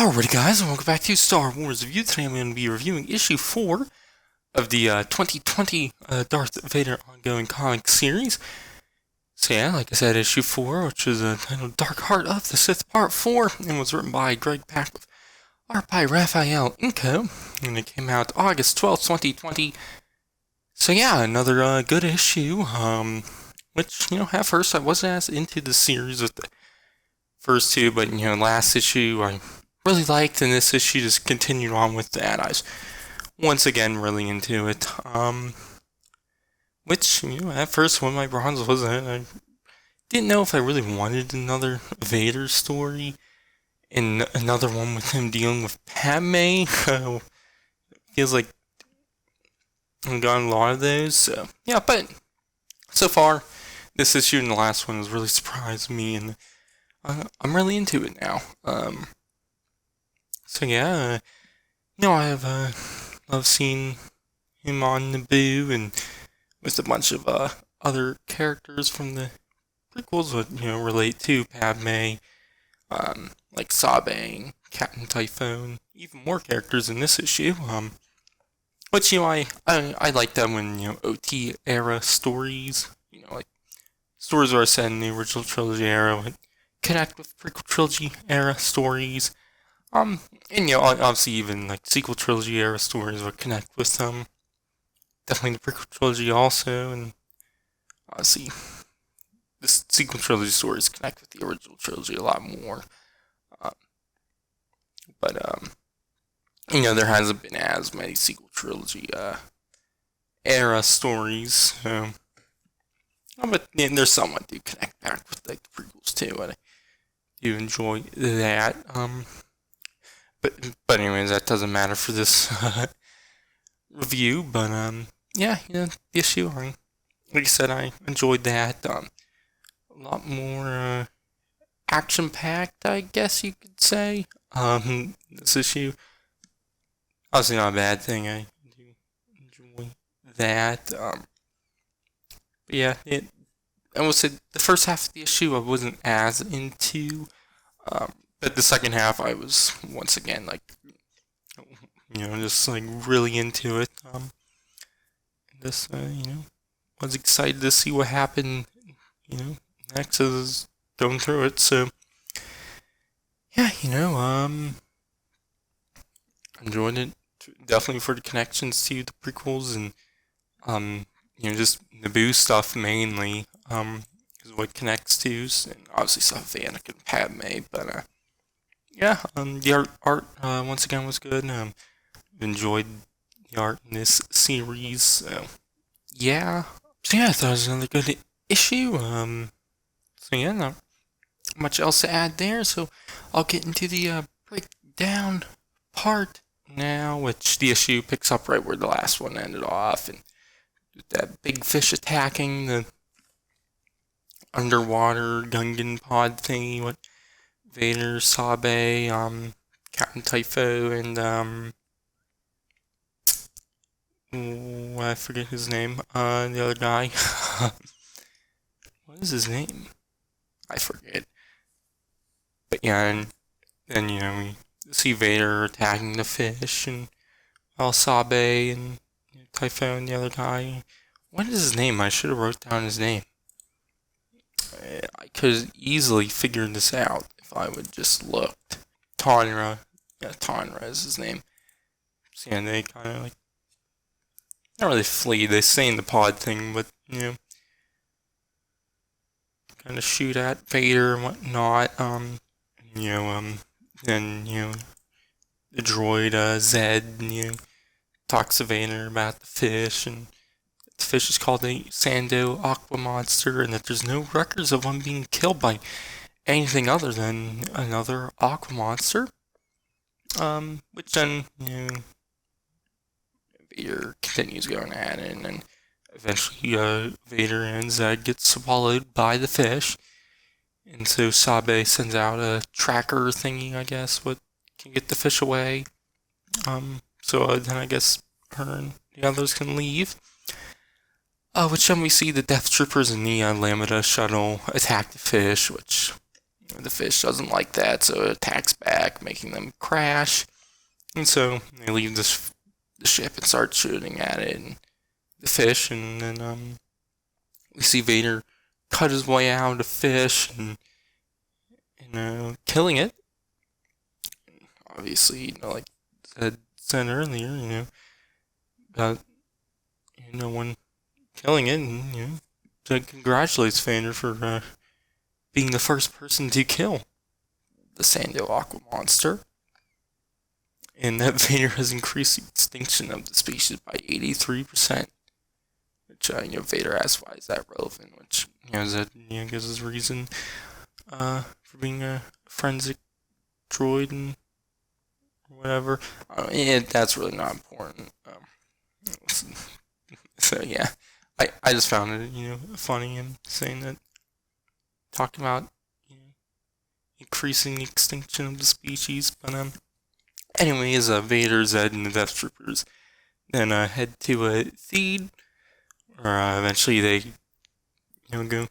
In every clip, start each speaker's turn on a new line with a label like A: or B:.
A: Alrighty guys, and welcome back to Star Wars Review. Today I'm going to be reviewing issue 4 of the 2020 Darth Vader ongoing comic series. So yeah, like I said, issue 4, which is titled Dark Heart of the Sith Part 4, and was written by Greg Pak with art by Raphael Inco, and it came out August 12th, 2020. So yeah, another good issue, which, at first I wasn't as into the series with the first two, but, last issue I really liked, and this issue just continued on with that. I was once again really into it. Which, at first when my bronze was in, I didn't know if I really wanted another Vader story and another one with him dealing with Padme. Feels like I've gotten a lot of those. So, yeah, but so far, this issue and the last one has really surprised me, and I'm really into it now. So yeah, I have loved seeing him on Naboo and with a bunch of other characters from the prequels that relate to Padme, like Sabe, Captain Typhoon, even more characters in this issue. Which I like them when OT era stories, like stories that are set in the original trilogy era, would connect with prequel trilogy era stories. And obviously even like sequel trilogy era stories would connect with definitely the prequel trilogy also, and obviously the sequel trilogy stories connect with the original trilogy a lot more. But there hasn't been as many sequel trilogy era stories, so but there's some that do connect back with like the prequels too, and I do enjoy that. But anyways, that doesn't matter for this review. But the issue, like I said, I enjoyed that. A lot more action-packed, I guess you could say. This issue, obviously not a bad thing. I do enjoy that. But yeah, I would say the first half of the issue I wasn't as into. But the second half, I was once again just like really into it. Just was excited to see what happened. Next as going through it. So yeah, enjoyed it definitely for the connections to the prequels and just Naboo stuff mainly. Is what connects to, and obviously stuff with Anakin and Padme, but the art once again was good. Enjoyed the art in this series. So yeah, I thought it was another good issue. Not much else to add there. So I'll get into the breakdown part now, which the issue picks up right where the last one ended off, and that big fish attacking the underwater Gungan pod thingy with Vader, Sabe, Captain Typho, and I forget his name. The other guy. What is his name? I forget. But yeah, and then we see Vader attacking the fish, and Sabe and Typho and the other guy. What is his name? I should have wrote down his name. I could easily figure this out if I would just looked. Tonra. Yeah, Tonra is his name. So yeah, they kind of not really flee, they stay in the pod thing, but, kind of shoot at Vader and whatnot. Then, the droid, Zed, talks to Vader about the fish, and the fish is called a Sando Aqua Monster, and that there's no records of one being killed by anything other than another Aqua Monster. Which then, Vader continues going at it, and then eventually, Vader and Zed get swallowed by the fish. And so Sabe sends out a tracker thingy, I guess, what can get the fish away. So then I guess her and the others can leave. Which then we see the Death Troopers and the Lambda shuttle attack the fish, which The fish doesn't like that, so it attacks back, making them crash. And so they leave the ship and start shooting at it and the fish, and then we see Vader cut his way out of the fish and killing it. Obviously, like I said earlier, about no one killing it, and to congratulates Vader for being the first person to kill the Sando Aqua monster, and that Vader has increased the extinction of the species by 83%. Which Vader asks why is that relevant, which is that gives his reason for being a forensic droid and whatever. That's really not important. So yeah, I just found it funny him saying that, talking about increasing the extinction of the species. But anyways, Vader, Zed, and the Death Troopers then head to Theed, or eventually they go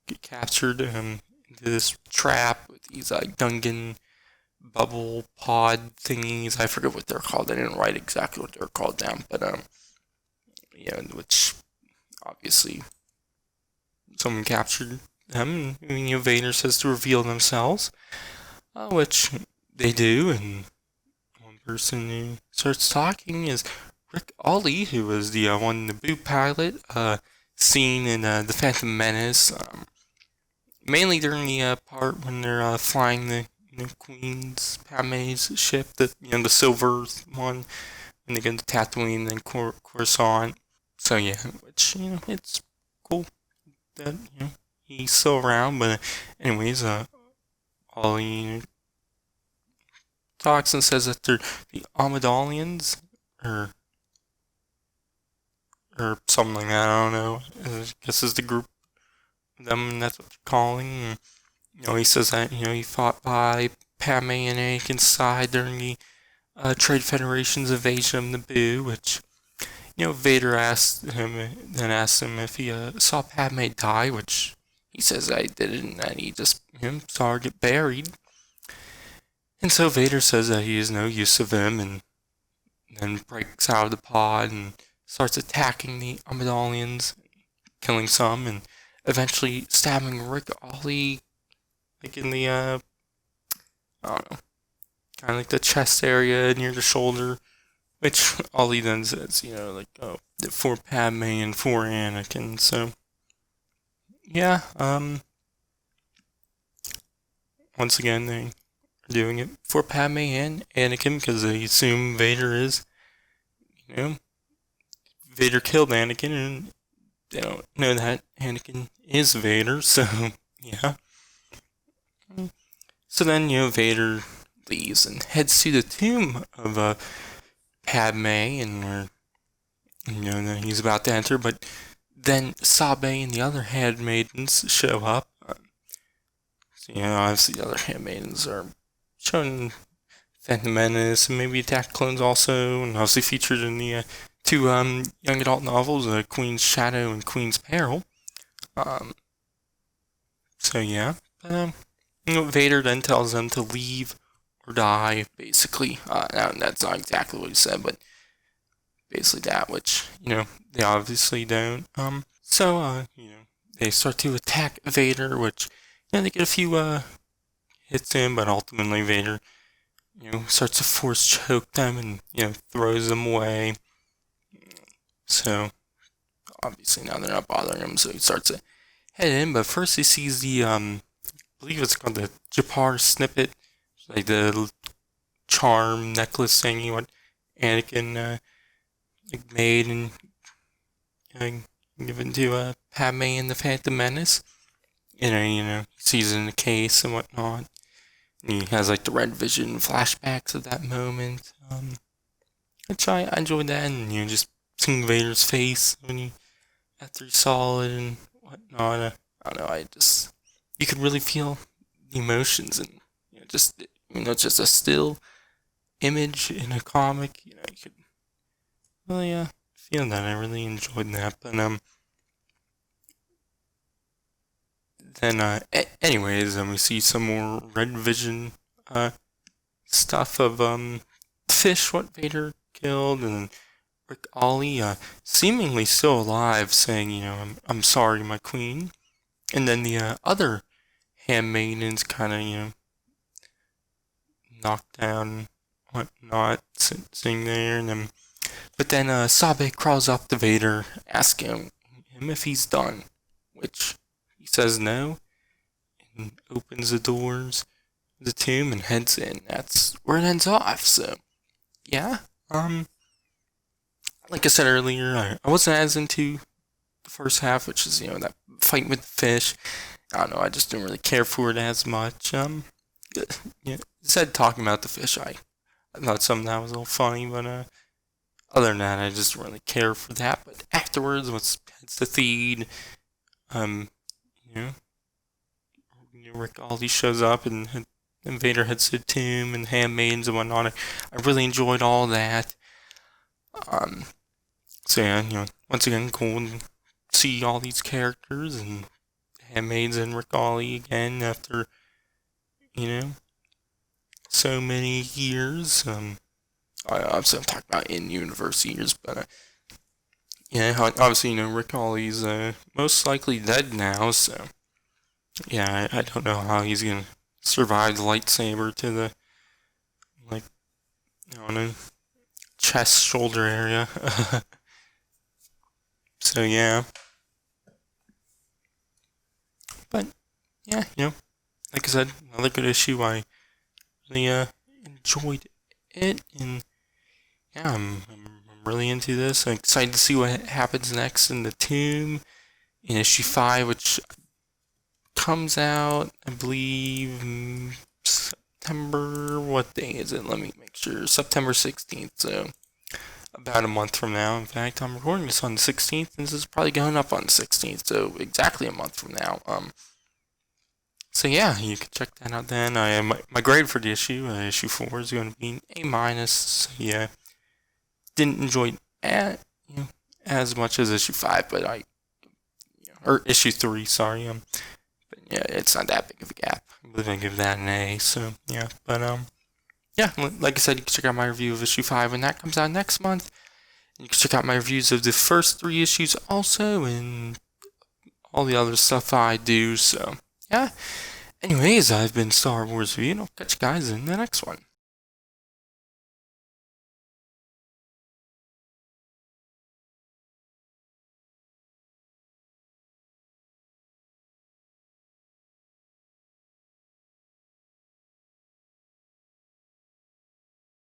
A: get captured into this trap with these Gungan bubble pod thingies. I forget what they're called. I didn't write exactly what they're called down, but which obviously someone captured them, and Vader says to reveal themselves, which they do, and one person who starts talking is Rick Ollie, who was the one Naboo pilot seen in The Phantom Menace, mainly during the part when they're flying the Queen's Padme's ship, the silver one, when they get to Tatooine and Coruscant. So yeah, which it's cool that he's still around. But anyways, Ollie talks and says that they're the Amidalians, or something like that. I don't know. I guess is the group of them, and that's what they're calling. And, he says that he fought by Padme and Anakin's side during the Trade Federation's invasion of Naboo, which Vader asked him if he saw Padme die, which he says I didn't, and he just saw her get buried. And so Vader says that he has no use of him, and then breaks out of the pod and starts attacking the Amidalians, killing some, and eventually stabbing Rick Ollie, like in the I don't know, kind of like the chest area near the shoulder. Which Ollie then says, for Padme and for Anakin. So, yeah, once again, they are doing it for Padme and Anakin because they assume Vader is, Vader killed Anakin, and they don't know that Anakin is Vader, so, yeah. So then, Vader leaves and heads to the tomb of, Padme, and he's about to enter, but then Sabe and the other handmaidens show up. So, obviously the other handmaidens are shown Phantom Menace and maybe Attack Clones also, and obviously featured in the two young adult novels, Queen's Shadow and Queen's Peril. So yeah, Vader then tells them to leave or die, basically. That's not exactly what he said, but basically that, which, they obviously don't. So, they start to attack Vader, which, they get a few, hits in, but ultimately Vader, starts to force choke them and, throws them away. So, obviously now they're not bothering him, so he starts to head in, but first he sees the, I believe it's called the Japar snippet, like the charm necklace thingy what Anakin made and given to Padme in the Phantom Menace. And he sees it in the case and whatnot. And he has like the red vision flashbacks of that moment, which I enjoyed that, and just seeing Vader's face after he saw it and whatnot. I don't know. You could really feel the emotions, and just just a still image in a comic. You could really feel that. I really enjoyed that. But then, anyways, we see some more Red Vision stuff of fish what Vader killed, and Rick Ollie seemingly still alive, saying, I'm sorry, my queen. And then the other handmaidens kind of, knocked down, whatnot, sitting there, and then, but then Sabe crawls up to Vader, asking him if he's done, which he says no, and opens the doors of the tomb and heads in. That's where it ends off. So, yeah, like I said earlier, I wasn't as into the first half, which is that fight with the fish. I don't know, I just didn't really care for it as much. Instead talking about the fish, I thought some of that was a little funny, but other than that, I just didn't really care for that. But afterwards, once heads to Theed, Rick Aldi shows up and Vader heads to the tomb and handmaidens and whatnot. I really enjoyed all that. So yeah, once again, cool to see all these characters and handmaids and Rick Aldi again after so many years. Obviously, I'm talking about in-universe years, but obviously, Rick Aldi's most likely dead now, so yeah, I don't know how he's gonna survive the lightsaber to the chest, shoulder area. So yeah, but yeah, like I said, another good issue. I really enjoyed it, and yeah, I'm really into this. I'm excited to see what happens next in the tomb in issue 5, which comes out, I believe, September. What day is it? Let me make sure. September 16th. So about a month from now. In fact, I'm recording this on the 16th, and this is probably going up on the 16th. So exactly a month from now. So yeah, you can check that out then. My grade for the issue 4 is going to be A-. So yeah, didn't enjoy it as much as issue 5, but or issue 3, sorry. But yeah, it's not that big of a gap. I'm going to give that an A. So yeah, but yeah, like I said, you can check out my review of issue 5 when that comes out next month. You can check out my reviews of the first 3 issues also, and all the other stuff I do. So yeah. Anyways, I've been Star Wars V, and I'll catch you guys in the next one.